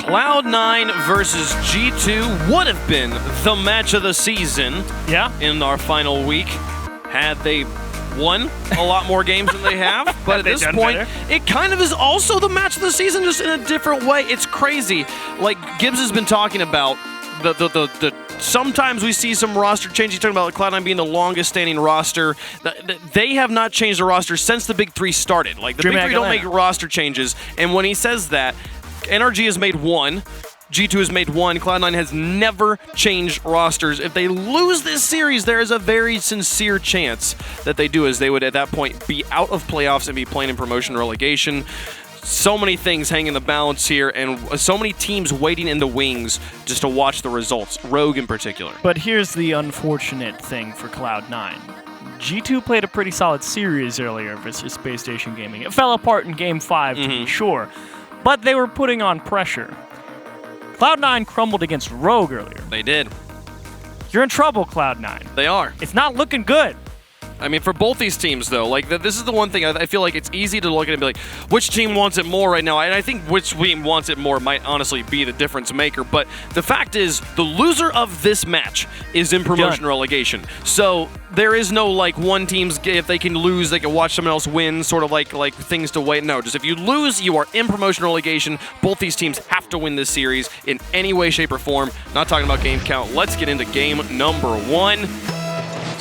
Cloud9 versus G2 would have been the match of the season in our final week had they won a lot more games than they have. But at this point, it kind of is also the match of the season, just in a different way. It's crazy. Like Gibbs has been talking about, the sometimes we see some roster change. He's talking about Cloud9 being the longest standing roster. They have not changed the roster since the Big Three started. Like the Big Three don't make roster changes. And when he says that, NRG has made one, G2 has made one, Cloud9 has never changed rosters. If they lose this series, there is a very sincere chance that they do, as they would at that point be out of playoffs and be playing in promotion relegation. So many things hang in the balance here, and so many teams waiting in the wings just to watch the results, Rogue in particular. But here's the unfortunate thing for Cloud9. G2 played a pretty solid series earlier versus Space Station Gaming. It fell apart in Game 5, to be sure, but they were putting on pressure. Cloud9 crumbled against Rogue earlier. They did. You're in trouble, Cloud9. They are. It's not looking good. I mean, for both these teams, though, like this is the one thing I feel like it's easy to look at and be like, which team wants it more right now? And I think which team wants it more might honestly be the difference maker. But the fact is, the loser of this match is in promotion relegation. So there is no like one team's, if they can lose, they can watch someone else win, sort of like things to wait. No, just if you lose, you are in promotion relegation. Both these teams have to win this series in any way, shape, or form. Not talking about game count. Let's get into game number 1.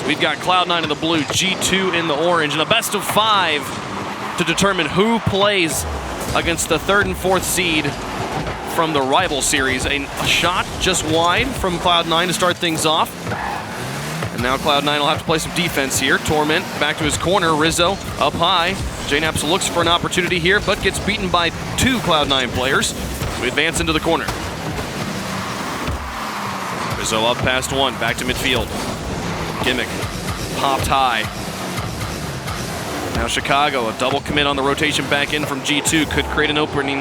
We've got Cloud9 in the blue, G2 in the orange, and a best of 5 to determine who plays against the 3rd and 4th seed from the rival series. A shot just wide from Cloud9 to start things off. And now Cloud9 will have to play some defense here. Torment back to his corner, Rizzo up high. JNaps looks for an opportunity here, but gets beaten by 2 Cloud9 players. We advance into the corner. Rizzo up past 1, back to midfield. Gimmick popped high. Now Chicago, a double commit on the rotation back in from G2 could create an opening.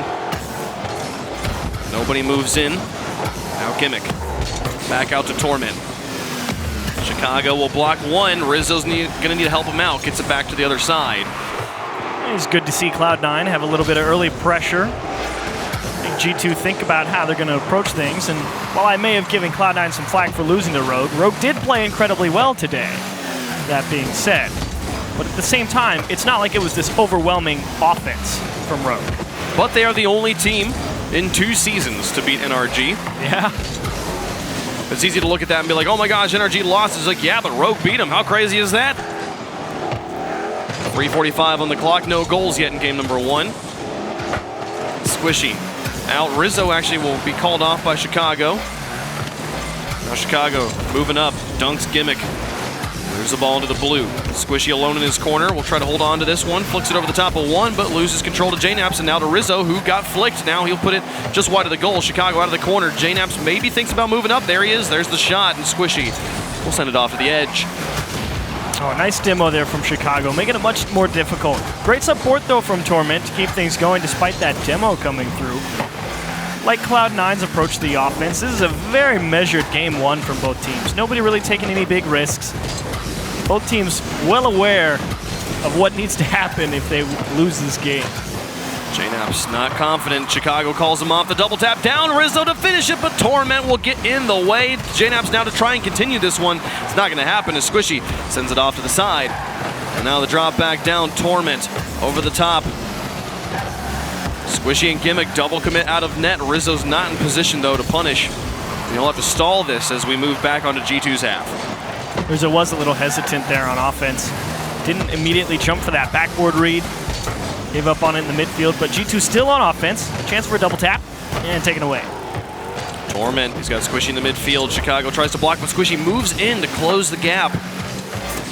Nobody moves in. Now Gimmick back out to Torment. Chicago will block 1. Rizzo's gonna need to help him out. Gets it back to the other side. It's good to see Cloud9 have a little bit of early pressure. G2 think about how they're going to approach things, and while I may have given Cloud9 some flack for losing to Rogue, Rogue did play incredibly well today, that being said. But at the same time, it's not like it was this overwhelming offense from Rogue. But they are the only team in 2 seasons to beat NRG. Yeah. It's easy to look at that and be like, oh my gosh, NRG lost. It's like, yeah, but Rogue beat them. How crazy is that? 3:45 on the clock, no goals yet in game number 1. Squishy. Out. Rizzo actually will be called off by Chicago. Now Chicago moving up. Dunks Gimmick. Moves the ball into the blue. Squishy alone in his corner. Will try to hold on to this one. Flicks it over the top of 1, but loses control to JNaps. And now to Rizzo, who got flicked. Now he'll put it just wide of the goal. Chicago out of the corner. JNaps maybe thinks about moving up. There he is. There's the shot. And Squishy will send it off to the edge. Oh, nice demo there from Chicago, making it much more difficult. Great support, though, from Torment to keep things going despite that demo coming through. Like Cloud9's approach to the offense, this is a very measured game 1 from both teams. Nobody really taking any big risks. Both teams well aware of what needs to happen if they lose this game. JNaps not confident. Chicago calls him off. The double tap down. Rizzo to finish it, but Torment will get in the way. JNaps now to try and continue this one. It's not going to happen as Squishy sends it off to the side. And now the drop back down. Torment over the top. Squishy and Gimmick double commit out of net. Rizzo's not in position, though, to punish. And he'll have to stall this as we move back onto G2's half. Rizzo was a little hesitant there on offense. Didn't immediately jump for that backboard read. Gave up on it in the midfield, but G2 still on offense. Chance for a double tap, and taken away. Torment, he's got Squishy in the midfield. Chicago tries to block, but Squishy moves in to close the gap.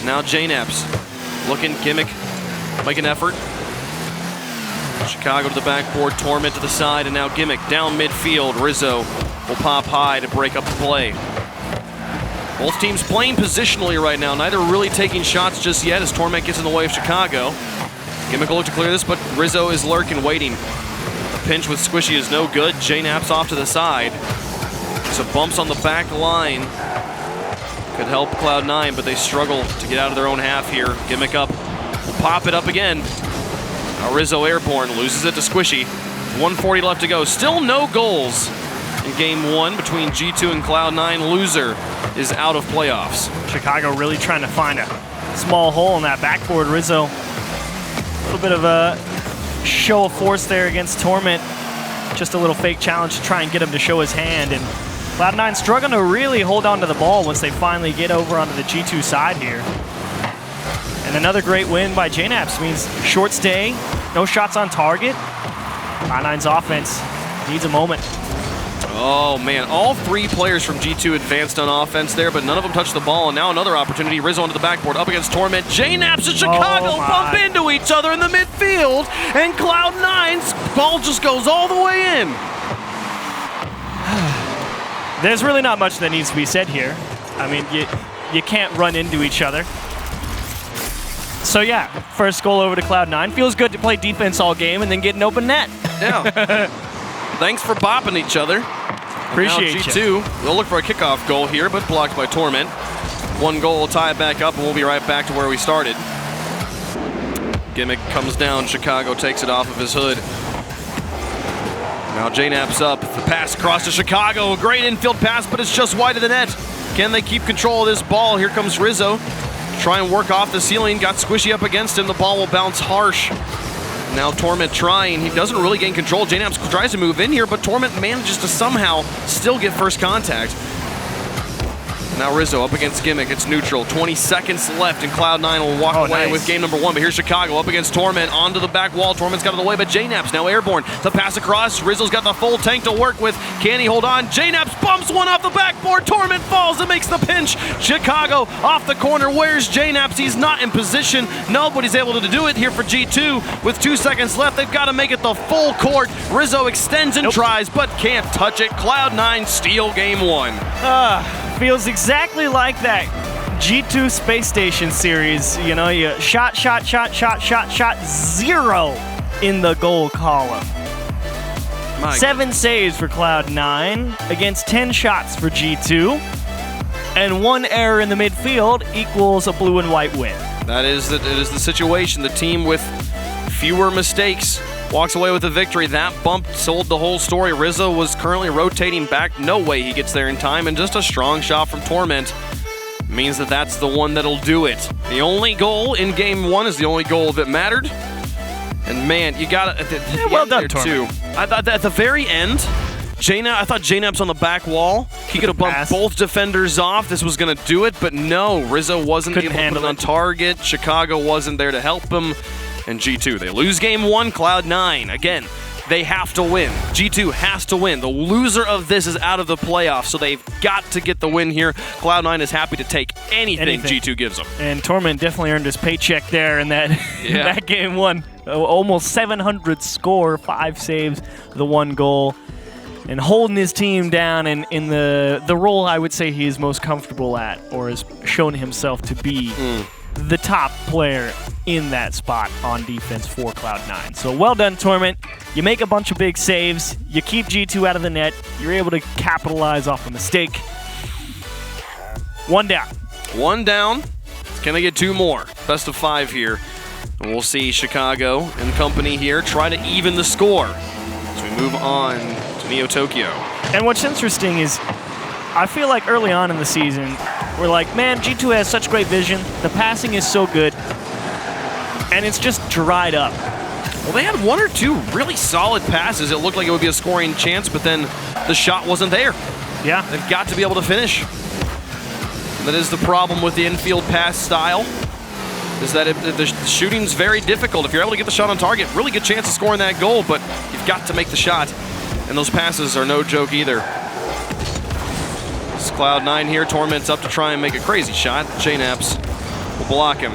Now JNaps looking, Gimmick, make an effort. Chicago to the backboard, Torment to the side, and now Gimmick down midfield. Rizzo will pop high to break up the play. Both teams playing positionally right now, neither really taking shots just yet as Torment gets in the way of Chicago. Gimmick will look to clear this, but Rizzo is lurking, waiting. The pinch with Squishy is no good. JNaps off to the side. Some bumps on the back line could help Cloud9, but they struggle to get out of their own half here. Gimmick up, will pop it up again. Now Rizzo airborne, loses it to Squishy. 140 left to go. Still no goals in game 1 between G2 and Cloud9. Loser is out of playoffs. Chicago really trying to find a small hole in that backboard. Rizzo, a little bit of a show of force there against Torment. Just a little fake challenge to try and get him to show his hand. And Cloud9 struggling to really hold on to the ball once they finally get over onto the G2 side here. And another great win by JNAPS means short stay, no shots on target. Cloud9's offense needs a moment. Oh man, all 3 players from G2 advanced on offense there, but none of them touched the ball, and now another opportunity. Rizzo onto the backboard, up against Torment. JNAPS and Chicago bump into each other in the midfield, and Cloud9's ball just goes all the way in. There's really not much that needs to be said here. I mean, you can't run into each other. So yeah, first goal over to Cloud9. Feels good to play defense all game and then get an open net. Yeah. Thanks for bopping each other. Appreciate now G2 will look for a kickoff goal here, but blocked by Torment. 1 goal will tie it back up, and we'll be right back to where we started. Gimmick comes down. Chicago takes it off of his hood. Now JNAP's up. The pass across to Chicago. A great infield pass, but it's just wide of the net. Can they keep control of this ball? Here comes Rizzo. Try and work off the ceiling. Got Squishy up against him. The ball will bounce harsh. Now Torment trying. He doesn't really gain control. JNAPS tries to move in here, but Torment manages to somehow still get first contact. Now Rizzo up against Gimmick. It's neutral. 20 seconds left, and Cloud9 will walk away with game number 1. But here's Chicago up against Torment. Onto the back wall. Torment's got it away, but JNAPS now airborne. The pass across. Rizzo's got the full tank to work with. Can he hold on? JNAPS bumps one off the backboard. Torment falls and makes the pinch. Chicago off the corner. Where's JNAPS? He's not in position. Nobody's able to do it here for G2. With 2 seconds left, they've got to make it the full court. Rizzo extends and tries, but can't touch it. Cloud9 steal game 1. Feels exactly like that G2 Space Station series. You know, you shot, 0 in the goal column. 7 saves for Cloud9 against 10 shots for G2. And 1 error in the midfield equals a blue and white win. It is the situation. The team with fewer mistakes walks away with a victory. That bump sold the whole story. Rizzo was currently rotating back. No way he gets there in time, and just a strong shot from Torment means that that's the one that'll do it. The only goal in game 1 is the only goal that mattered. And man, you got it. Well done, Torment. I thought that at the very end, I thought JNAP's on the back wall. He could have bumped both defenders off. This was going to do it, but no. Rizzo wasn't able to put it on target. Chicago wasn't there to help him. And G2, they lose game 1. Cloud9, again, they have to win. G2 has to win. The loser of this is out of the playoffs, so they've got to get the win here. Cloud9 is happy to take anything G2 gives them. And Torment definitely earned his paycheck there in that, in that game 1. Almost 700 score, 5 saves, the 1 goal. And holding his team down in the role I would say he is most comfortable at, or has shown himself to be the top player in that spot on defense for Cloud9. So well done, Torment. You make a bunch of big saves. You keep G2 out of the net. You're able to capitalize off a mistake. 1 down. 1 down. Can they get 2 more? Best of 5 here. And we'll see Chicago and company here try to even the score as we move on to Neo Tokyo. And what's interesting is I feel like early on in the season, we're like, man, G2 has such great vision. The passing is so good. And it's just dried up. Well, they had 1 or 2 really solid passes. It looked like it would be a scoring chance, but then the shot wasn't there. Yeah. They've got to be able to finish. That is the problem with the infield pass style, is that the shooting's very difficult. If you're able to get the shot on target, really good chance of scoring that goal, but you've got to make the shot. And those passes are no joke either. It's Cloud9 here. Torment's up to try and make a crazy shot. JNAPS will block him.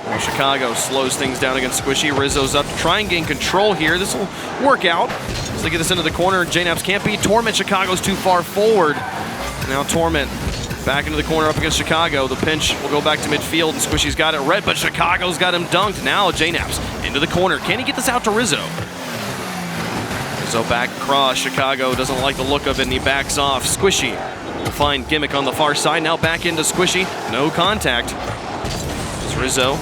Well, Chicago slows things down against Squishy. Rizzo's up to try and gain control here. This will work out as they get this into the corner. JNAPS can't beat Torment. Chicago's too far forward. Now Torment back into the corner up against Chicago. The pinch will go back to midfield, and Squishy's got it red, but Chicago's got him dunked. Now JNAPS into the corner. Can he get this out to Rizzo? Rizzo back across. Chicago doesn't like the look of it, and he backs off. Squishy will find Gimmick on the far side. Now back into Squishy. No contact. It's Rizzo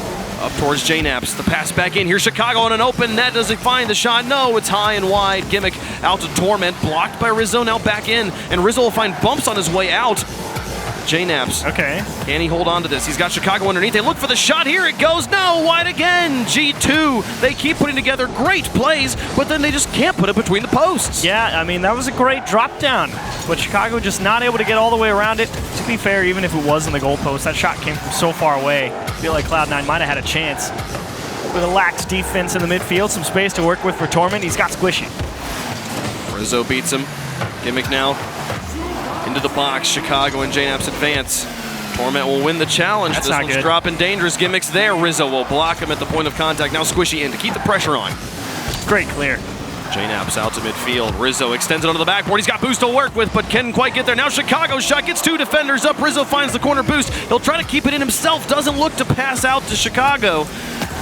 Up towards JNaps. The pass back in. Here's Chicago on an open net. Does he find the shot? No, it's high and wide. Gimmick out to Torment. Blocked by Rizzo. Now back in. And Rizzo will find bumps on his way out. JNaps. Okay. Can he hold on to this? He's got Chicago underneath. They look for the shot. Here it goes. No, wide again. G2. They keep putting together great plays, but then they just can't put it between the posts. Yeah, I mean, that was a great drop down, but Chicago just not able to get all the way around it. To be fair, even if it was in the goalpost, that shot came from so far away. I feel like Cloud9 might have had a chance. With a lax defense in the midfield, some space to work with for Torment. He's got Squishy. Rizzo beats him. Gimmick now into the box. Chicago and JNaps advance. Torment will win the challenge. That's this not one's good. dropping dangerous. Gimmick's there. Rizzo will block him at the point of contact. Now Squishy in to keep the pressure on. Great clear. JNaps out to midfield. Rizzo extends it onto the backboard. He's got boost to work with, but can't quite get there. Now Chicago's shot gets 2 defenders up. Rizzo finds the corner boost. He'll try to keep it in himself. Doesn't look to pass out to Chicago.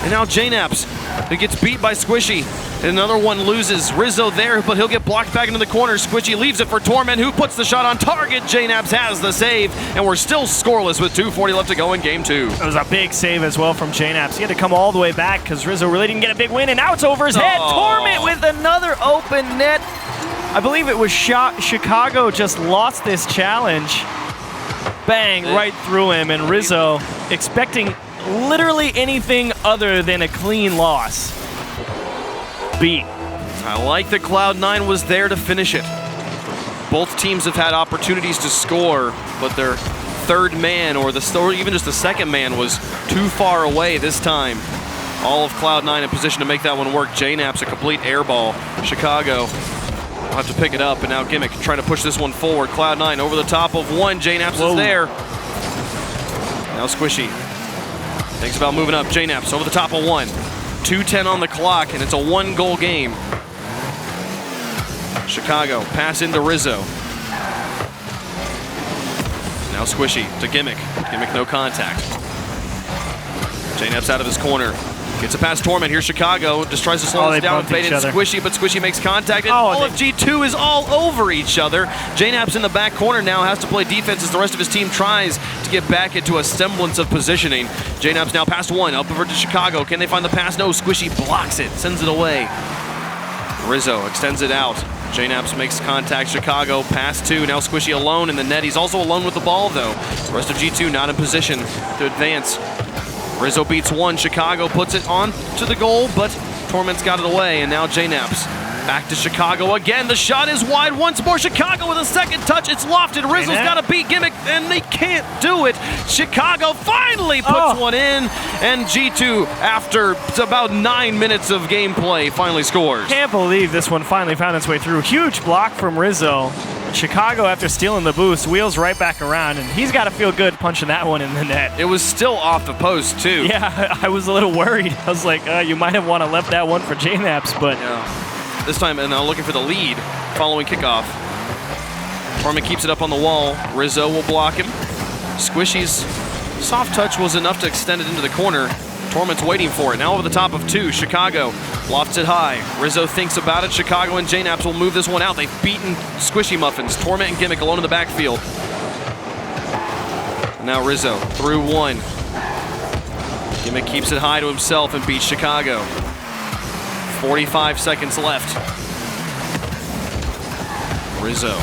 And now JNaps, who gets beat by Squishy. And another one loses. Rizzo there, but he'll get blocked back into the corner. Squishy leaves it for Torment, who puts the shot on target. JNaps has the save, and we're still scoreless with 2:40 left to go in game 2. That was a big save as well from JNaps. He had to come all the way back because Rizzo really didn't get a big win, and now it's over his head. Torment with another open net. I believe it was Chicago just lost this challenge. Bang, right through him, and Rizzo expecting literally anything other than a clean loss. Beat. I like that Cloud9 was there to finish it. Both teams have had opportunities to score, but their third man or even just the second man was too far away this time. All of Cloud9 in position to make that one work. JNaps a complete air ball. Chicago will have to pick it up, and now Gimmick trying to push this one forward. Cloud9 over the top of one. JNaps is there. Now Squishy thinks about moving up. JNaps over the top of one. 2:10 on the clock, and it's a 1-goal game. Chicago pass into Rizzo. Now Squishy to Gimmick. Gimmick no contact. JNaps out of his corner. Gets a pass Torment. Here's Chicago. Just tries to slow us down. Fade in Squishy, but Squishy makes contact. And all of G2 is all over each other. JNaps in the back corner now has to play defense as the rest of his team tries to get back into a semblance of positioning. JNaps now past one. Up over to Chicago. Can they find the pass? No. Squishy blocks it. Sends it away. Rizzo extends it out. JNaps makes contact. Chicago pass 2. Now Squishy alone in the net. He's also alone with the ball, though. The rest of G2 not in position to advance. Rizzo beats one. Chicago puts it on to the goal, but Torment's got it away, and now JNaps back to Chicago again. The shot is wide once more. Chicago with a second touch. It's lofted. Rizzo's got to beat Gimmick, and they can't do it. Chicago finally puts one in, and G2, after about 9 minutes of gameplay, finally scores. Can't believe this one finally found its way through. Huge block from Rizzo. Chicago, after stealing the boost, wheels right back around, and he's got to feel good punching that one in the net. It was still off the post, too. Yeah, I was a little worried. I was like, you might have want to left that one for JNaps, but... Yeah. This time, and now looking for the lead following kickoff. Torment keeps it up on the wall. Rizzo will block him. Squishy's soft touch was enough to extend it into the corner. Torment's waiting for it. Now over the top of 2. Chicago lofts it high. Rizzo thinks about it. Chicago and JNaps will move this one out. They've beaten Squishy Muffins. Torment and Gimmick alone in the backfield. Now Rizzo through 1. Gimmick keeps it high to himself and beats Chicago. 45 seconds left. Rizzo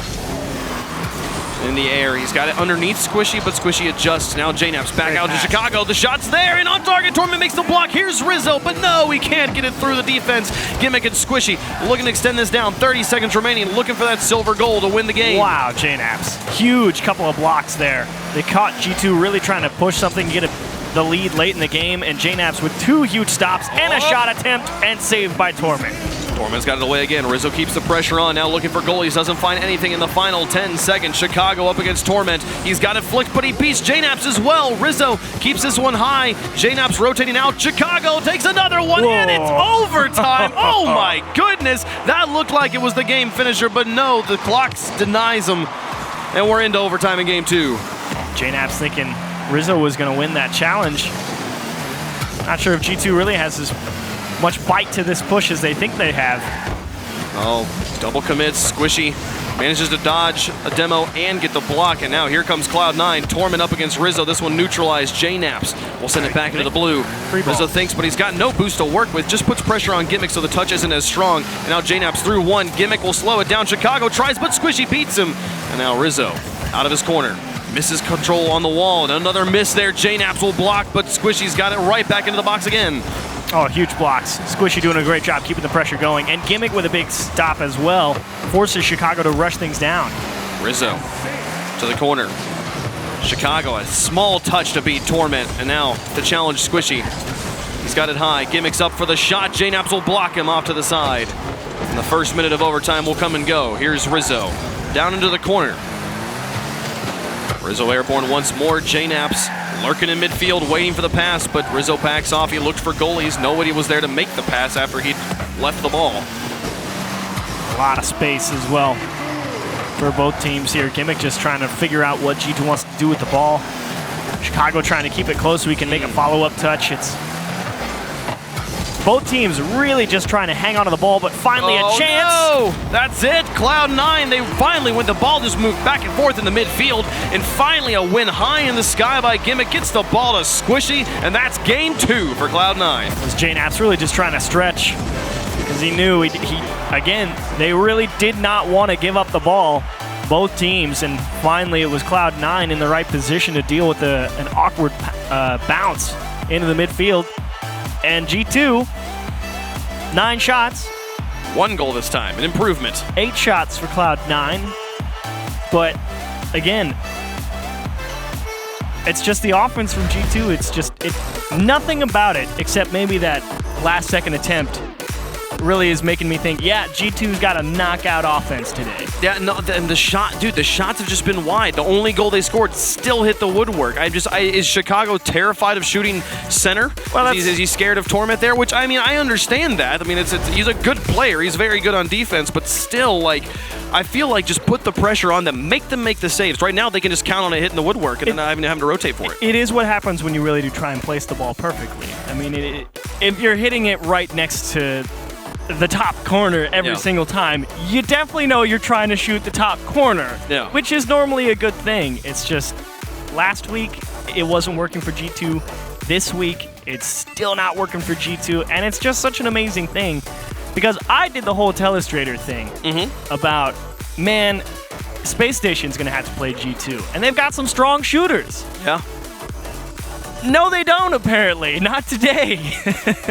in the air. He's got it underneath Squishy, but Squishy adjusts. Now JNaps back out to Chicago. The shot's there, and on target. Torment makes the block. Here's Rizzo, but no, he can't get it through the defense. Gimmick and Squishy looking to extend this down. 30 seconds remaining, looking for that silver goal to win the game. Wow, JNaps. Huge couple of blocks there. They caught G2 really trying to push something, get the lead late in the game, and JNaps with 2 huge stops and a shot attempt, and saved by Torment. Torment's got it away again. Rizzo keeps the pressure on. Now looking for goalies. Doesn't find anything in the final 10 seconds. Chicago up against Torment. He's got it flicked, but he beats JNaps as well. Rizzo keeps this one high. JNaps rotating out. Chicago takes another one, and it's overtime. Oh my goodness. That looked like it was the game finisher, but no, the clock denies him. And we're into overtime in game 2. JNaps thinking Rizzo was going to win that challenge. Not sure if G2 really has as much bite to this push as they think they have. Oh, double commits. Squishy Manages to dodge a demo and get the block, and now here comes Cloud9. Torment up against Rizzo. This one neutralized. J-Naps will send it back into the blue. Rizzo thinks, but he's got no boost to work with. Just puts pressure on Gimmick so the touch isn't as strong. And now J-Naps through one. Gimmick will slow it down. Chicago tries, but Squishy beats him. And now Rizzo out of his corner. Misses control on the wall, and another miss there. J-Naps will block, but Squishy's got it right back into the box again. Oh, huge blocks. Squishy doing a great job keeping the pressure going. And Gimmick with a big stop as well. Forces Chicago to rush things down. Rizzo to the corner. Chicago, a small touch to beat Torment. And now to challenge Squishy. He's got it high. Gimmick's up for the shot. J-Naps will block him off to the side. And the first minute of overtime will come and go. Here's Rizzo down into the corner. Rizzo airborne once more. J-Naps lurking in midfield, waiting for the pass, but Rizzo backs off. He looked for goalies. Nobody was there to make the pass after he left the ball. A lot of space as well for both teams here. Gimmick just trying to figure out what G2 wants to do with the ball. Chicago trying to keep it close so we can make a follow-up touch. It's both teams really just trying to hang on to the ball, but finally a chance. No! That's it. Cloud9, they finally, when the ball just moved back and forth in the midfield, and finally a win high in the sky by Gimmick, gets the ball to Squishy, and that's game 2 for Cloud9. Was J-Naps really just trying to stretch because he knew again, they really did not want to give up the ball, both teams, and finally it was Cloud9 in the right position to deal with an awkward bounce into the midfield. And G2, 9 shots. 1 goal this time, an improvement. 8 shots for Cloud9. But again, it's just the offense from G2. It's nothing about it except maybe that last second attempt really is making me think, yeah, G2's got a knockout offense today. Yeah, no, and the shots have just been wide. The only goal they scored still hit the woodwork. Is Chicago terrified of shooting center? Well, is he scared of Torment there? Which, I mean, I understand that. I mean, he's a good player. He's very good on defense, but still, like, I feel like just put the pressure on them make the saves. Right now, they can just count on it hitting the woodwork and then not even having to rotate for it. It is what happens when you really do try and place the ball perfectly. I mean, if you're hitting it right next to the top corner every single time, you definitely know you're trying to shoot the top corner, which is normally a good thing. It's just last week it wasn't working for G2. This week it's still not working for G2, and it's just such an amazing thing because I did the whole Telestrator thing about, man, Space Station's going to have to play G2, and they've got some strong shooters. Yeah. No, they don't, apparently. Not today.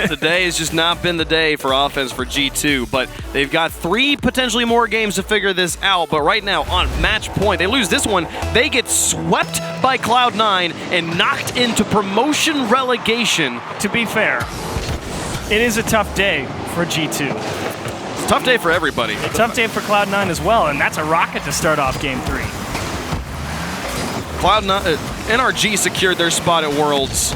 Today has just not been the day for offense for G2, but they've got 3 potentially more games to figure this out. But right now, on match point, they lose this one. They get swept by Cloud9 and knocked into promotion relegation. To be fair, it is a tough day for G2. It's a tough day for everybody. A tough day for Cloud9 as well, and that's a rocket to start off Game 3. Cloud9, NRG secured their spot at Worlds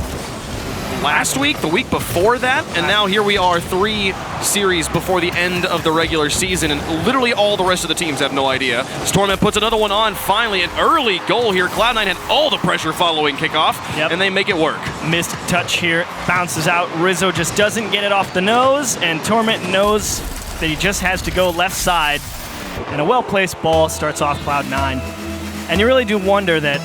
last week, the week before that, and now here we are 3 series before the end of the regular season, and literally all the rest of the teams have no idea. Stormman puts another one on, finally, an early goal here. Cloud9 had all the pressure following kickoff, and they make it work. Missed touch here, bounces out. Rizzo just doesn't get it off the nose, and Torment knows that he just has to go left side, and a well-placed ball starts off Cloud9. And you really do wonder that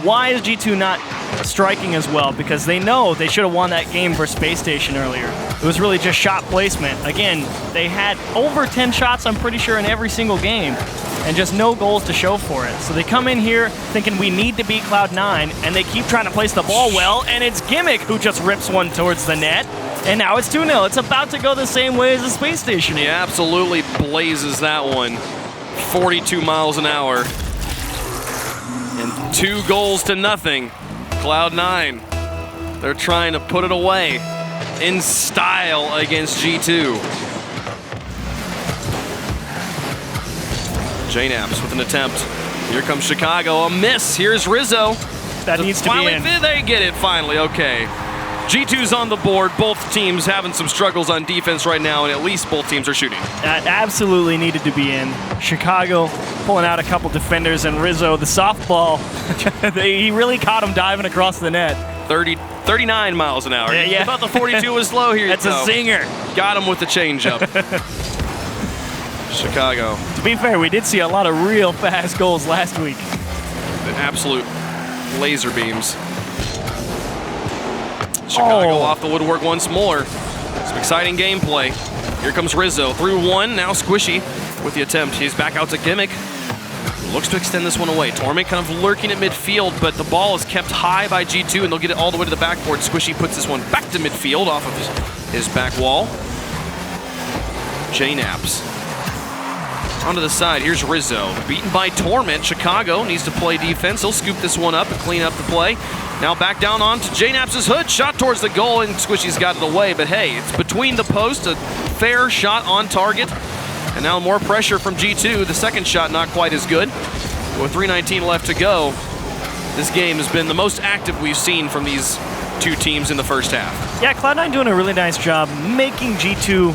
why is G2 not striking as well? Because they know they should have won that game for Space Station earlier. It was really just shot placement. Again, they had over 10 shots, I'm pretty sure, in every single game, and just no goals to show for it. So they come in here thinking we need to beat Cloud9, and they keep trying to place the ball well, and it's Gimmick who just rips one towards the net. And now it's 2-0. It's about to go the same way as the Space Station. He absolutely blazes that one. 42 miles an hour. And 2 goals to nothing. Cloud9, they're trying to put it away in style against G2. J-Naps with an attempt. Here comes Chicago, a miss. Here's Rizzo. That needs to be in. They get it finally, okay. G2's on the board. Both teams having some struggles on defense right now, and at least both teams are shooting. That absolutely needed to be in. Chicago pulling out a couple defenders, and Rizzo, the softball, he really caught him diving across the net. 39 miles an hour. Yeah. I thought the 42 was slow here. That's a zinger. Got him with the changeup. Chicago. To be fair, we did see a lot of real fast goals last week. Absolute laser beams. Chicago off the woodwork once more. Some exciting gameplay. Here comes Rizzo through one. Now Squishy with the attempt. He's back out to Gimmick. Looks to extend this one away. Torment kind of lurking at midfield, but the ball is kept high by G2, and they'll get it all the way to the backboard. Squishy puts this one back to midfield off of his back wall. J-Naps. Onto the side, here's Rizzo. Beaten by Torment. Chicago needs to play defense. He'll scoop this one up and clean up the play. Now back down onto J-Naps' hood. Shot towards the goal, and Squishy's got it away. But hey, it's between the post. A fair shot on target. And now more pressure from G2. The second shot not quite as good. With 3:19 left to go, this game has been the most active we've seen from these two teams in the first half. Yeah, Cloud9 doing a really nice job making G2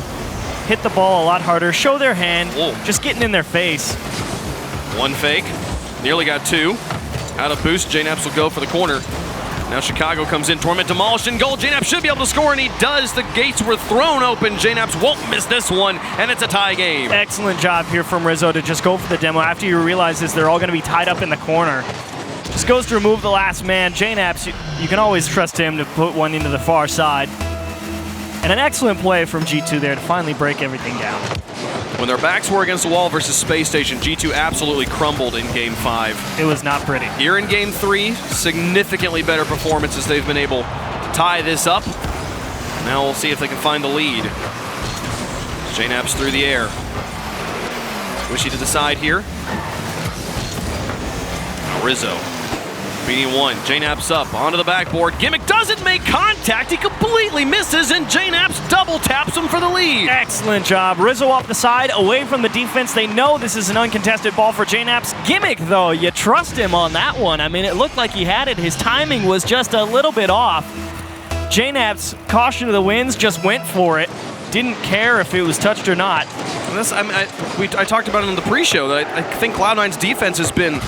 hit the ball a lot harder, show their hand, just getting in their face. One fake, nearly got two. Out of boost, J-Naps will go for the corner. Now Chicago comes in, Torment demolished in goal. J-Naps should be able to score, and he does. The gates were thrown open. J-Naps won't miss this one, and it's a tie game. Excellent job here from Rizzo to just go for the demo after you realize this, they're all going to be tied up in the corner. Just goes to remove the last man. J-Naps, you can always trust him to put one into the far side. And an excellent play from G2 there to finally break everything down. When their backs were against the wall versus Space Station, G2 absolutely crumbled in Game 5. It was not pretty. Here in Game 3, significantly better performances. They've been able to tie this up. Now we'll see if they can find the lead. J-Naps through the air. Squishy to the side here. Now Rizzo beating one. J-Naps up onto the backboard. Gimmick doesn't make contact. He completely misses, and J-Naps double taps him for the lead. Excellent job. Rizzo off the side, away from the defense. They know this is an uncontested ball for J-Naps. Gimmick, though, you trust him on that one. I mean, it looked like he had it. His timing was just a little bit off. J-Naps, caution to the winds, just went for it. Didn't care if it was touched or not. And this, I talked about it in the pre-show, that I think Cloud9's defense has been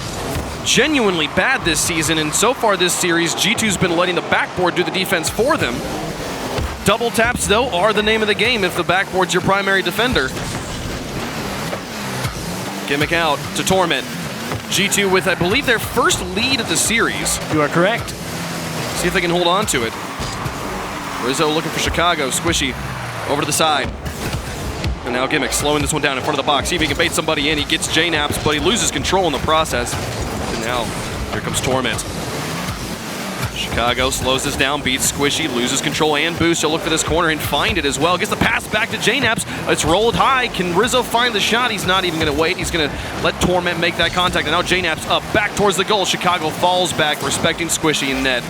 genuinely bad this season, and so far this series, G2's been letting the backboard do the defense for them. Double taps, though, are the name of the game if the backboard's your primary defender. Gimmick out to Torment. G2 with, I believe, their first lead of the series. You are correct. See if they can hold on to it. Rizzo looking for Chicago. Squishy over to the side. And now Gimmick slowing this one down in front of the box. See if he can bait somebody in. He gets J-Naps, but he loses control in the process. And now, here comes Torment. Chicago slows this down, beats Squishy, loses control and boost. He'll look for this corner and find it as well. Gets the pass back to J-Naps. It's rolled high. Can Rizzo find the shot? He's not even going to wait. He's going to let Torment make that contact. And now J-Naps up, back towards the goal. Chicago falls back, respecting Squishy and net.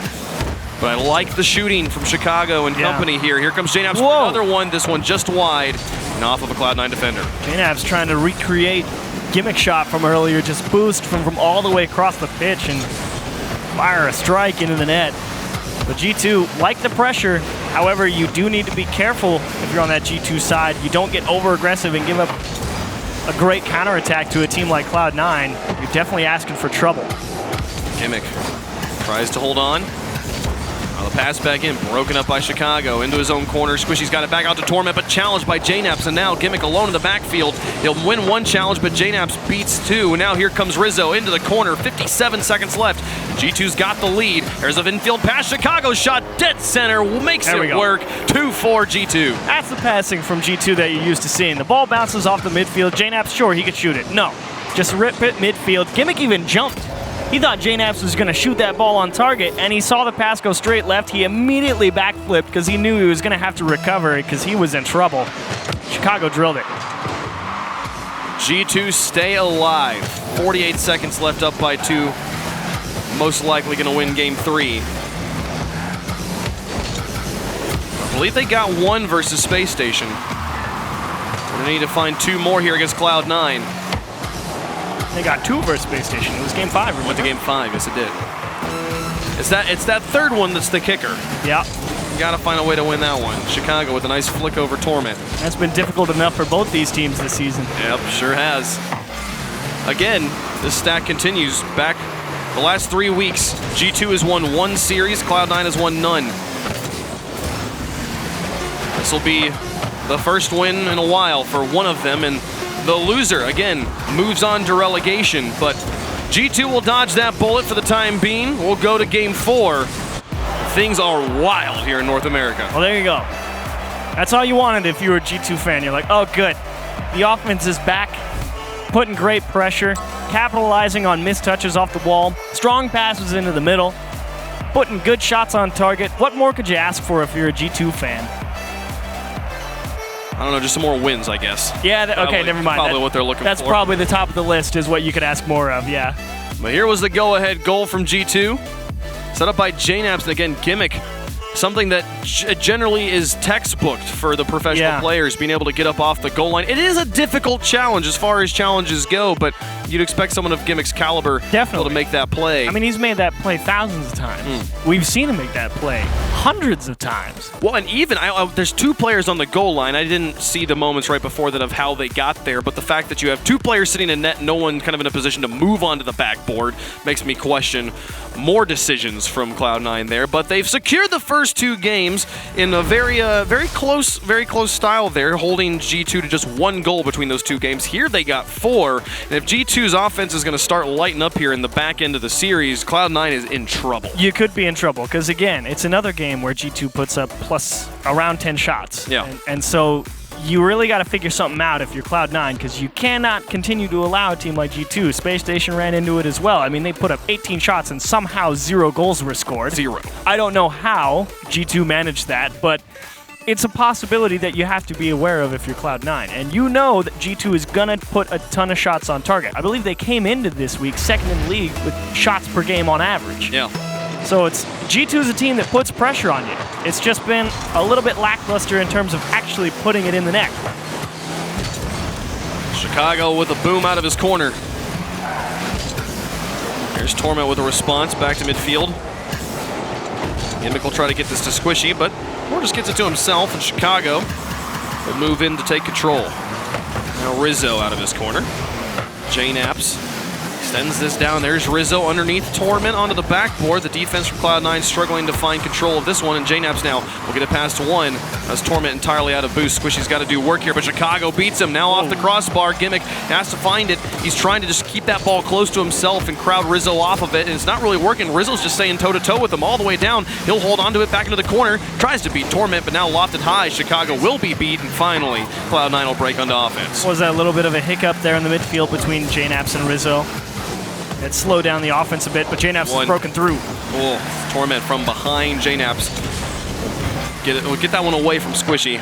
But I like the shooting from Chicago and company here. Here comes J-Naps for another one. This one just wide and off of a Cloud9 defender. J-Naps trying to recreate Gimmick shot from earlier, just boost from all the way across the pitch and fire a strike into the net. But G2 like the pressure. However, you do need to be careful if you're on that G2 side. You don't get over-aggressive and give up a great counterattack to a team like Cloud9. You're definitely asking for trouble. Gimmick tries to hold on. The pass back in, broken up by Chicago, into his own corner. Squishy's got it back out to Torment, but challenged by J-Naps, and now Gimmick alone in the backfield. He'll win one challenge, but J-Naps beats two. And now here comes Rizzo into the corner, 57 seconds left. G2's got the lead. There's a infield pass. Chicago shot dead center, makes it work. 2-4 G2. That's the passing from G2 that you're used to seeing. The ball bounces off the midfield. J-Naps, sure, he could shoot it. No, just rip it midfield. Gimmick even jumped. He thought J-Naps was going to shoot that ball on target, and he saw the pass go straight left. He immediately backflipped because he knew he was going to have to recover it because he was in trouble. Chicago drilled it. G2 stay alive. 48 seconds left, up by two. Most likely going to win Game 3. I believe they got one versus Space Station. We're going to need to find two more here against Cloud9. They got two versus Space Station. It was Game 5. Remember? Went to Game 5, yes it did. It's that third one that's the kicker. Yeah. You gotta find a way to win that one. Chicago with a nice flick over Torment. That's been difficult enough for both these teams this season. Yep, sure has. Again, this stack continues. Back the last 3 weeks, G2 has won one series, Cloud9 has won none. This will be the first win in a while for one of them, and the loser, again, moves on to relegation, but G2 will dodge that bullet for the time being. We'll go to Game 4. Things are wild here in North America. Well, there you go. That's all you wanted if you were a G2 fan. You're like, oh, good. The offense is back, putting great pressure, capitalizing on missed touches off the wall, strong passes into the middle, putting good shots on target. What more could you ask for if you're a G2 fan? I don't know, just some more wins, I guess. Yeah, okay, never mind. Probably what they're looking for. That's probably the top of the list is what you could ask more of, yeah. But here was the go-ahead goal from G2. Set up by JNAPS, and again, Gimmick. Something that generally is textbooked for the professional players, being able to get up off the goal line. It is a difficult challenge as far as challenges go, but you'd expect someone of Gimmick's caliber to make that play. I mean, he's made that play thousands of times. We've seen him make that play hundreds of times. Well, and even, there's 2 players on the goal line. I didn't see the moments right before that of how they got there, but the fact that you have 2 players sitting in net, no one kind of in a position to move onto the backboard, makes me question more decisions from Cloud9 there. But they've secured the first 2 games in a very close style there, holding G2 to just 1 goal between those 2 games. Here they got 4, and if G2's offense is going to start lighting up here in the back end of the series, Cloud9 is in trouble. You could be in trouble, because again, it's another game where G2 puts up plus around 10 shots. Yeah. And so you really got to figure something out if you're Cloud9, because you cannot continue to allow a team like G2. Space Station ran into it as well. I mean, they put up 18 shots and somehow 0 goals were scored. 0. I don't know how G2 managed that, but it's a possibility that you have to be aware of if you're Cloud9. And you know that G2 is going to put a ton of shots on target. I believe they came into this week second in the league with shots per game on average. Yeah. So it's G2 is a team that puts pressure on you. It's just been a little bit lackluster in terms of actually putting it in the net. Chicago with a boom out of his corner. Here's Torment with a response back to midfield. Gimmick will try to get this to Squishy, but Moore just gets it to himself, and Chicago will move in to take control. Now Rizzo out of his corner. JNAPS extends this down. There's Rizzo underneath Torment onto the backboard. The defense from Cloud9 struggling to find control of this one, and JNAPS now will get it past 1. As Torment entirely out of boost. Squishy's got to do work here, but Chicago beats him. Now off the crossbar. Gimmick has to find it. He's trying to just keep that ball close to himself and crowd Rizzo off of it, and it's not really working. Rizzo's just staying toe-to-toe with him all the way down. He'll hold onto it back into the corner. Tries to beat Torment, but now lofted high. Chicago will be beat, and finally, Cloud9 will break onto offense. Was that a little bit of a hiccup there in the midfield between JNAPS and Rizzo? It slowed down the offense a bit, but JNAPS has broken through. Oh, Torment from behind JNAPS. We'll get that one away from Squishy.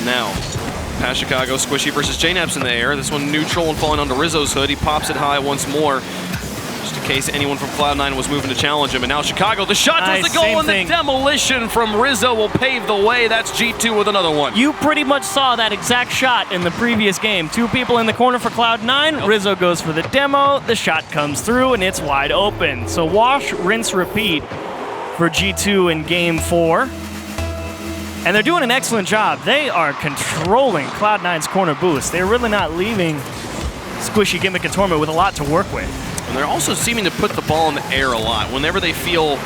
Now, past Chicago, Squishy versus JNAPS in the air. This one neutral and falling onto Rizzo's hood. He pops it high once more, just in case anyone from Cloud9 was moving to challenge him. And now Chicago, the shot was the goal, and the demolition from Rizzo will pave the way. That's G2 with another one. You pretty much saw that exact shot in the previous game. 2 people in the corner for Cloud9. Yep. Rizzo goes for the demo. The shot comes through, and it's wide open. So wash, rinse, repeat for G2 in Game 4. And they're doing an excellent job. They are controlling Cloud9's corner boost. They're really not leaving Squishy, Gimmick, and Torment with a lot to work with. And they're also seeming to put the ball in the air a lot. Whenever they feel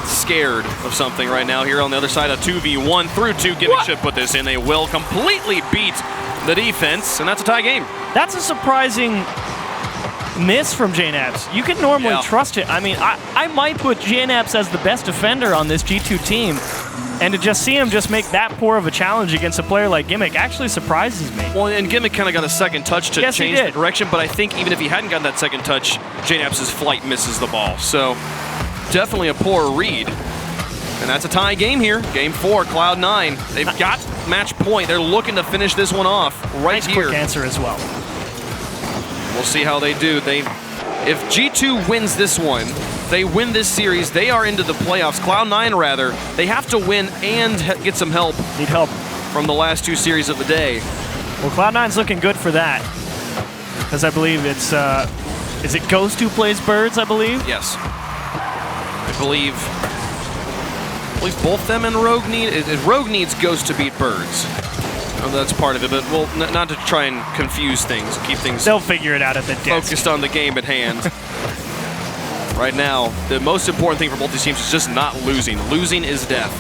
scared of something right now, here on the other side, a 2v1 through 2. Gimmick should put this in. They will completely beat the defense, and that's a tie game. That's a surprising miss from JNAPS. You can normally trust it. I mean, I might put JNAPS as the best defender on this G2 team, and to just see him just make that poor of a challenge against a player like Gimmick actually surprises me. Well, and Gimmick kind of got a second touch to change the direction, but I think even if he hadn't gotten that second touch, JNAPS' flight misses the ball. So definitely a poor read. And that's a tie game here. Game 4, Cloud9. They've got match point. They're looking to finish this one off right here. Quick answer as well. We'll see how they do. If G2 wins this one, they win this series, they are into the playoffs. Cloud9, rather, they have to win and get some help. Need help from the last 2 series of the day. Well, Cloud9's looking good for that, because I believe it's, is it Ghost who plays Birds, I believe? Yes. I believe both them and Rogue Rogue needs Ghost to beat Birds. Oh, that's part of it, but well, not to try and confuse things, keep things. They'll figure it out at the desk. Focused on the game at hand. Right now, the most important thing for both these teams is just not losing. Losing is death.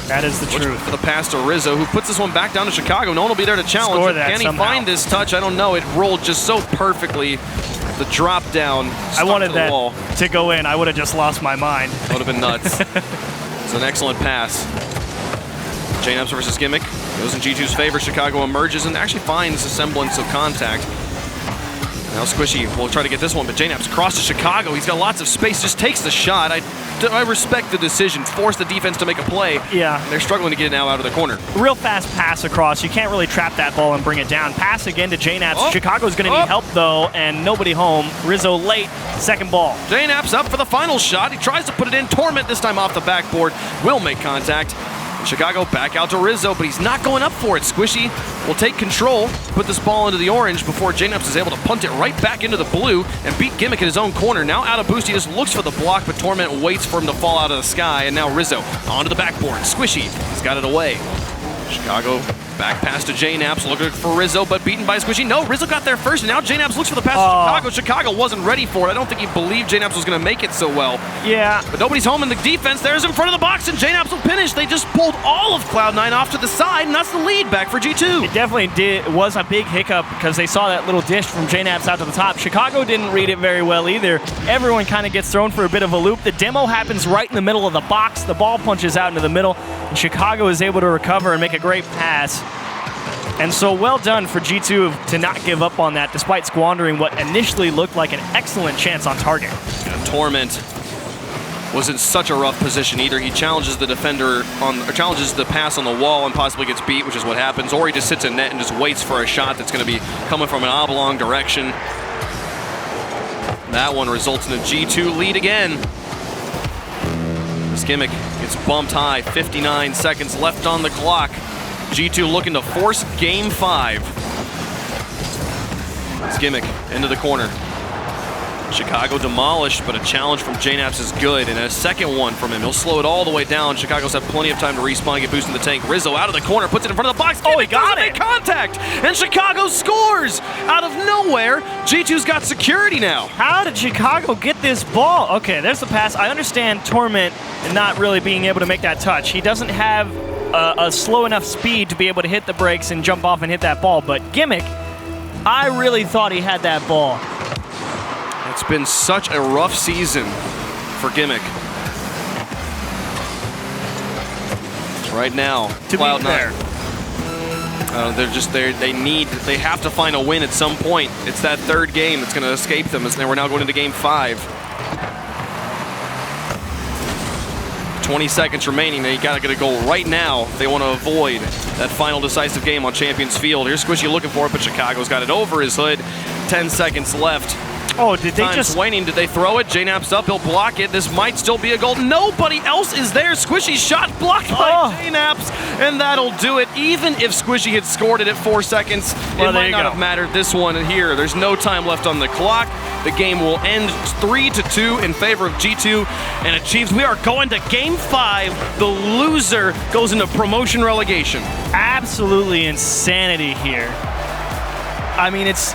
That is the truth. For the pass to Rizzo, who puts this one back down to Chicago. No one will be there to challenge Score it. that Can he somehow. find this touch? I don't know. It rolled just so perfectly. The drop down. I wanted to the that wall. to go in. I would have just lost my mind. That would have been nuts. It's an excellent pass. JNAPS versus Gimmick. Goes in G2's favor. Chicago emerges and actually finds a semblance of contact. Now Squishy will try to get this one, but JNAPS across to Chicago. He's got lots of space, just takes the shot. I respect the decision. Force the defense to make a play. Yeah. They're struggling to get it now out of the corner. Real fast pass across. You can't really trap that ball and bring it down. Pass again to JNAPS. Chicago's going to need help, though, and nobody home. Rizzo late. Second ball. JNAPS up for the final shot. He tries to put it in. Torment this time off the backboard. Will make contact. Chicago back out to Rizzo, but he's not going up for it. Squishy will take control, put this ball into the orange before JNAPS is able to punt it right back into the blue and beat Gimmick in his own corner. Now out of boost, he just looks for the block, but Torment waits for him to fall out of the sky, and now Rizzo onto the backboard. Squishy has got it away. Chicago back pass to JNAPS, looking for Rizzo, but beaten by Squishy. No, Rizzo got there first, and now JNAPS looks for the pass to Chicago. Chicago wasn't ready for it. I don't think he believed JNAPS was going to make it so well. Yeah. But nobody's home in the defense. There's in front of the box, and JNAPS will finish. They just pulled all of Cloud9 off to the side, and that's the lead back for G2. It definitely was a big hiccup because they saw that little dish from JNAPS out to the top. Chicago didn't read it very well either. Everyone kind of gets thrown for a bit of a loop. The demo happens right in the middle of the box. The ball punches out into the middle, and Chicago is able to recover and make a great pass. And so well done for G2 to not give up on that despite squandering what initially looked like an excellent chance on target. And Torment was in such a rough position. Either he challenges the defender or challenges the pass on the wall and possibly gets beat, which is what happens, or he just sits in net and just waits for a shot that's going to be coming from an oblong direction. That one results in a G2 lead again. This Gimmick gets bumped high, 59 seconds left on the clock. G2 looking to force game 5. This Gimmick into the corner. Chicago demolished, but a challenge from JNAPS is good, and a second one from him. He'll slow it all the way down. Chicago's have plenty of time to respawn and get boosted in the tank. Rizzo out of the corner, puts it in front of the box. Oh, he got it! Contact, and Chicago scores out of nowhere. G2's got security now. How did Chicago get this ball? Okay, there's the pass. I understand Torment not really being able to make that touch. He doesn't have a slow enough speed to be able to hit the brakes and jump off and hit that ball, but Gimmick, I really thought he had that ball. It's been such a rough season for Gimmick. Right now, Cloud9. They have to find a win at some point. It's that third game that's going to escape them. We're now going into game 5. 20 seconds remaining. They got to get a goal right now if they want to avoid that final decisive game on Champions Field. Here's Squishy looking for it, but Chicago's got it over his hood. 10 seconds left. Oh, did they just waning? Did they throw it? JNAPS up. He'll block it. This might still be a goal. Nobody else is there. Squishy's shot blocked by JNAPS, and that'll do it. Even if Squishy had scored it at 4 seconds, it might not have mattered. This one here, there's no time left on the clock. The game will end 3-2 in favor of G2 and achieves. We are going to game 5. The loser goes into promotion relegation. Absolutely insanity here. I mean, it's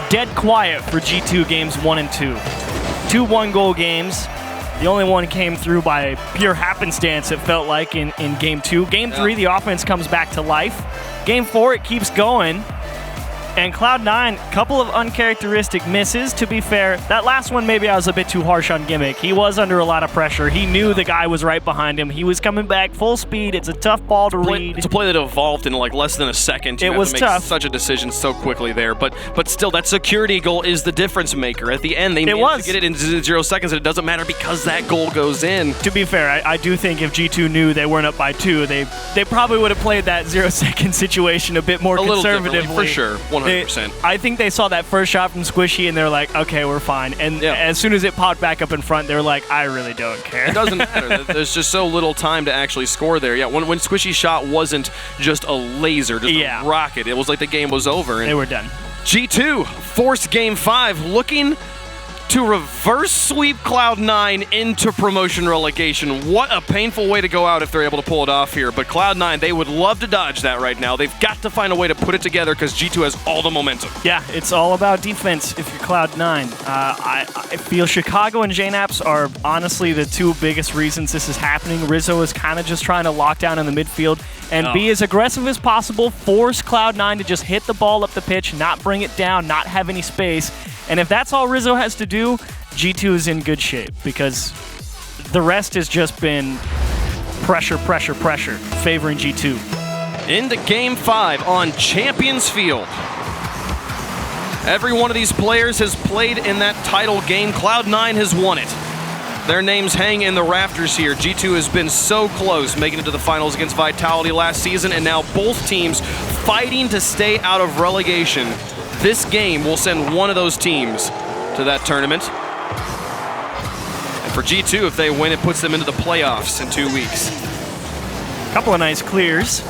dead quiet for G2 games 1 and 2. 2 one-goal games. The only one came through by pure happenstance, it felt like, in game 2. Game 3, the offense comes back to life. Game 4, it keeps going. And Cloud9, a couple of uncharacteristic misses, to be fair. That last one, maybe I was a bit too harsh on Gimmick. He was under a lot of pressure. He knew the guy was right behind him. He was coming back full speed. It's a tough ball to read. It's a play that evolved in like less than a second. It was tough. Such a decision so quickly there. But still, that security goal is the difference maker. At the end, they managed to get it in 0 seconds, and it doesn't matter because that goal goes in. To be fair, I do think if G2 knew they weren't up by 2, they probably would have played that 0-second situation a bit more conservatively. For sure, 100%. I think they saw that first shot from Squishy, and they're like, okay, we're fine. And as soon as it popped back up in front, they're like, I really don't care. It doesn't matter. There's just so little time to actually score there. Yeah, when Squishy's shot wasn't just a laser, just a rocket. It was like the game was over. And they were done. G2 forced game 5, looking to reverse sweep Cloud9 into promotion relegation. What a painful way to go out if they're able to pull it off here. But Cloud9, they would love to dodge that right now. They've got to find a way to put it together because G2 has all the momentum. Yeah, it's all about defense if you're Cloud9. I feel Chicago and JNAPS are honestly the two biggest reasons this is happening. Rizzo is kind of just trying to lock down in the midfield and be as aggressive as possible, force Cloud9 to just hit the ball up the pitch, not bring it down, not have any space. And if that's all Rizzo has to do, G2 is in good shape because the rest has just been pressure, pressure, pressure, favoring G2. Into Game 5 on Champions Field. Every one of these players has played in that title game. Cloud9 has won it. Their names hang in the rafters here. G2 has been so close, making it to the finals against Vitality last season, and now both teams fighting to stay out of relegation. This game will send one of those teams to that tournament. And for G2, if they win, it puts them into the playoffs in 2 weeks. Couple of nice clears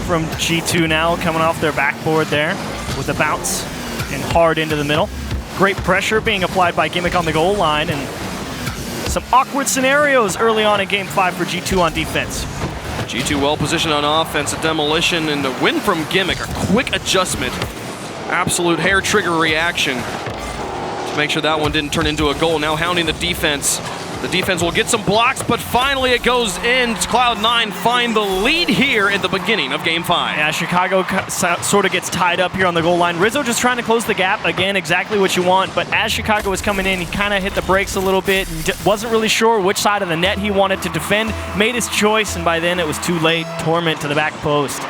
from G2 now, coming off their backboard there with a bounce and hard into the middle. Great pressure being applied by Gimmick on the goal line, and some awkward scenarios early on in Game 5 for G2 on defense. G2 well positioned on offense, a demolition, and a win from Gimmick, a quick adjustment. Absolute hair trigger reaction to make sure that one didn't turn into a goal. Now hounding the defense. The defense will get some blocks, but finally it goes in. Cloud9 find the lead here at the beginning of Game 5. Yeah, Chicago sort of gets tied up here on the goal line. Rizzo just trying to close the gap. Again, exactly what you want. But as Chicago was coming in, he kind of hit the brakes a little bit and wasn't really sure which side of the net he wanted to defend. Made his choice, and by then it was too late. Torment to the back post.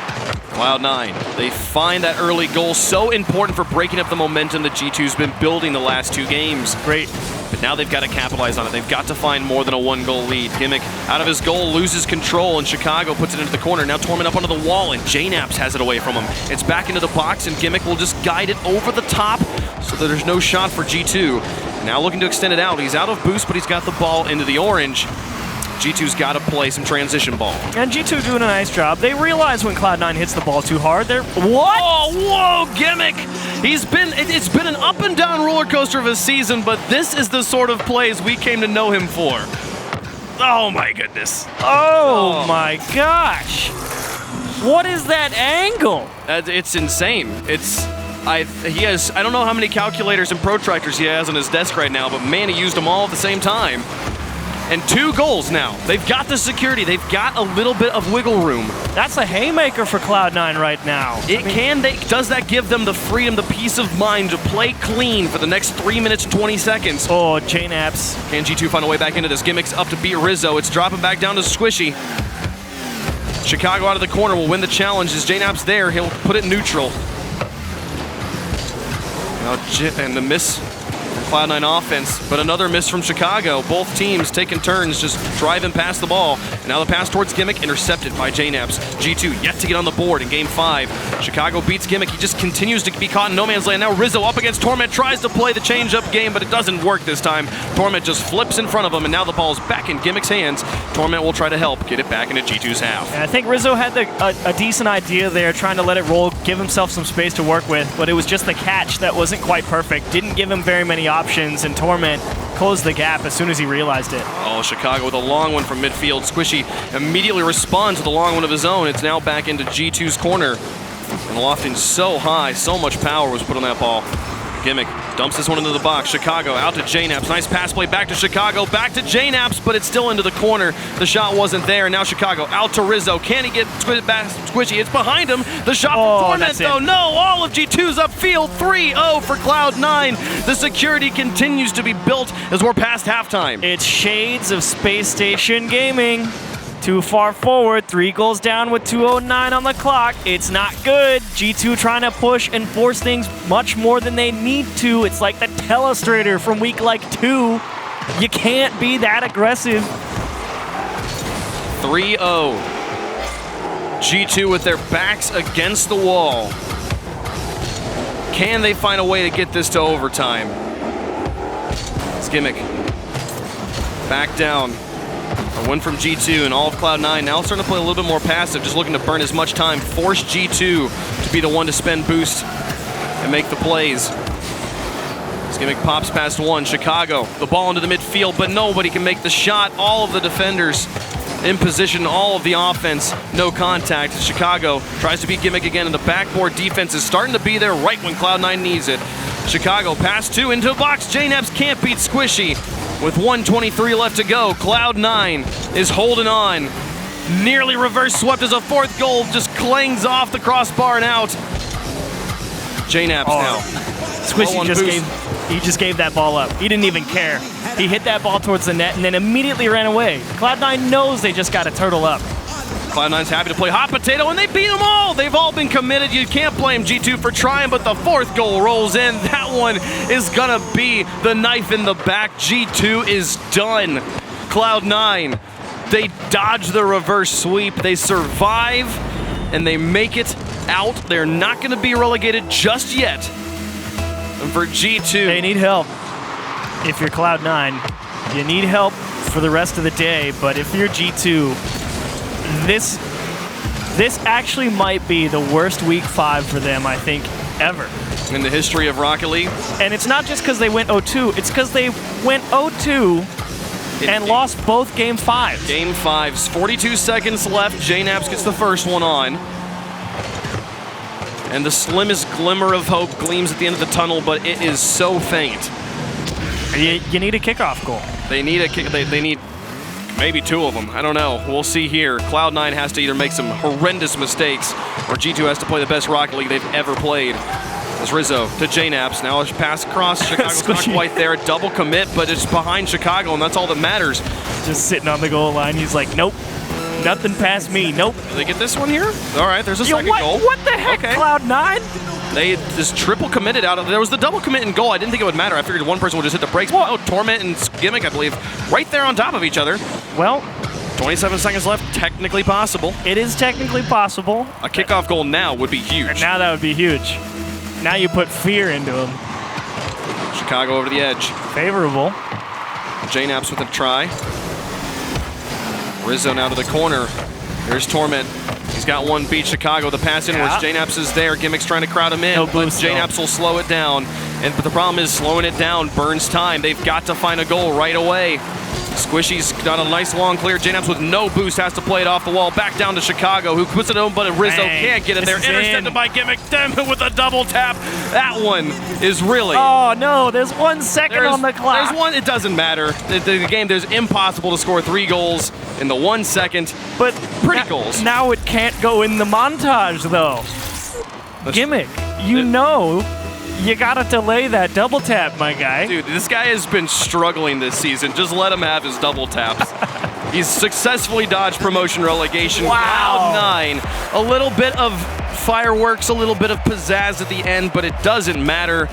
Cloud9, they find that early goal so important for breaking up the momentum that G2's been building the last 2 games. Great. But now they've got to capitalize on it. They've got to find more than a 1-goal lead. Gimmick out of his goal, loses control, and Chicago puts it into the corner. Now Torment up onto the wall, and JNAPS has it away from him. It's back into the box, and Gimmick will just guide it over the top so that there's no shot for G2. Now looking to extend it out. He's out of boost, but he's got the ball into the orange. G2's got to play some transition ball. And G2 doing a nice job. They realize when Cloud9 hits the ball too hard, they're... What? Oh, whoa, Gimmick! It's been an up and down roller coaster of a season, but this is the sort of plays we came to know him for. Oh my goodness. Oh my gosh. What is that angle? It's insane. I don't know how many calculators and protractors he has on his desk right now, but man, he used them all at the same time. And 2 goals now. They've got the security. They've got a little bit of wiggle room. That's a haymaker for Cloud9 right now. Does that give them the freedom, the peace of mind to play clean for the next 3 minutes and 20 seconds? Oh, JNAPS. Can G2 find a way back into this? Gimmick's up to beat Rizzo. It's dropping back down to Squishy. Chicago out of the corner will win the challenge. As JNAP's there, he'll put it neutral. And the miss. Cloud9 offense, but another miss from Chicago. Both teams taking turns just driving past the ball. And now the pass towards Gimmick, intercepted by JNAPS. G2 yet to get on the board in Game 5. Chicago beats Gimmick. He just continues to be caught in no man's land. Now Rizzo up against Torment, tries to play the change-up game, but it doesn't work this time. Torment just flips in front of him, and now the ball's back in Gimmick's hands. Torment will try to help get it back into G2's half. And I think Rizzo had a decent idea there, trying to let it roll, give himself some space to work with, but it was just the catch that wasn't quite perfect. Didn't give him very many options, and Torment closed the gap as soon as he realized it. Oh, Chicago with a long one from midfield. Squishy immediately responds with a long one of his own. It's now back into G2's corner. And lofting so high, so much power was put on that ball. Gimmick dumps this one into the box. Chicago out to JNAPS. Nice pass play back to Chicago. Back to JNAPS, but it's still into the corner. The shot wasn't there. Now Chicago out to Rizzo. Can he get back Squishy? It's behind him. The shot from Torment, though. No, all of G2's upfield. 3-0 for Cloud9. The security continues to be built as we're past halftime. It's shades of Space Station Gaming. Too far forward, 3 goals down with 2:09 on the clock. It's not good. G2 trying to push and force things much more than they need to. It's like the Telestrator from week 2. You can't be that aggressive. 3-0. G2 with their backs against the wall. Can they find a way to get this to overtime? It's Gimmick. Back down. A win from G2, and all of Cloud9 now starting to play a little bit more passive, just looking to burn as much time, force G2 to be the one to spend boost and make the plays. Gimmick pops past one. Chicago, the ball into the midfield, but nobody can make the shot. All of the defenders in position, all of the offense, no contact. Chicago tries to beat Gimmick again, and the backboard defense is starting to be there right when Cloud9 needs it. Chicago pass 2 into a box. JNAPS can't beat Squishy. With 1:23 left to go, Cloud9 is holding on. Nearly reverse swept as a fourth goal just clangs off the crossbar and out. JNAPS now. Squishy just gave that ball up. He didn't even care. He hit that ball towards the net and then immediately ran away. Cloud9 knows they just got to turtle up. Cloud9's happy to play hot potato, and they beat them all. They've all been committed. You can't blame G2 for trying, but the fourth goal rolls in. That one is gonna be the knife in the back. G2 is done. Cloud9, they dodge the reverse sweep. They survive, and they make it out. They're not gonna be relegated just yet. And for G2, they need help. If you're Cloud9, you need help for the rest of the day, but if you're G2, this actually might be the worst week 5 for them, I think, ever. In the history of Rocket League. And it's not just because they went 0-2, it's because they went 0-2 and lost both Game 5s. Game 5s, 42 seconds left. JNAPS gets the first one on. And the slimmest glimmer of hope gleams at the end of the tunnel, but it is so faint. You need a kickoff goal. They need a kick. They need maybe 2 of them. I don't know. We'll see here. Cloud9 has to either make some horrendous mistakes, or G2 has to play the best Rocket League they've ever played. As Rizzo to JNAPS. Now a pass across. Chicago's not quite there. A double commit, but it's behind Chicago, and that's all that matters. Just sitting on the goal line. He's like, nope. Nothing past me. Nope. Do they get this one here? All right, there's a second goal. What the heck, okay. Cloud9? They just triple committed out of. There was the double commit and goal. I didn't think it would matter. I figured one person would just hit the brakes. But, oh, Torment and Gimmick, I believe, right there on top of each other. Well, 27 seconds left. Technically possible. It is technically possible. A kickoff goal now would be huge. And now that would be huge. Now you put fear into him. Chicago over the edge. Favorable. JNAPS with a try. Rizzo now to the corner. Here's Torment. He's got one beat. Chicago. The pass inwards. JNAPS is there. Gimmick's trying to crowd him in, but JNAPS will slow it down. But the problem is slowing it down burns time. They've got to find a goal right away. Squishy's got a nice long clear. JNAPS with no boost has to play it off the wall. Back down to Chicago, who puts it on, but Rizzo can't get it there. Intercepted by Gimmick. Demon with a double tap. That one is really... Oh, no. There's 1 second on the clock. There's one. It doesn't matter. The game, there's impossible to score 3 goals in the 1 second. But pretty goals. Now it can't go in the montage, though. Gimmick, you know... You gotta delay that double tap, my guy. Dude, this guy has been struggling this season. Just let him have his double taps. He's successfully dodged promotion relegation. Wow. Cloud9. A little bit of fireworks, a little bit of pizzazz at the end, but it doesn't matter.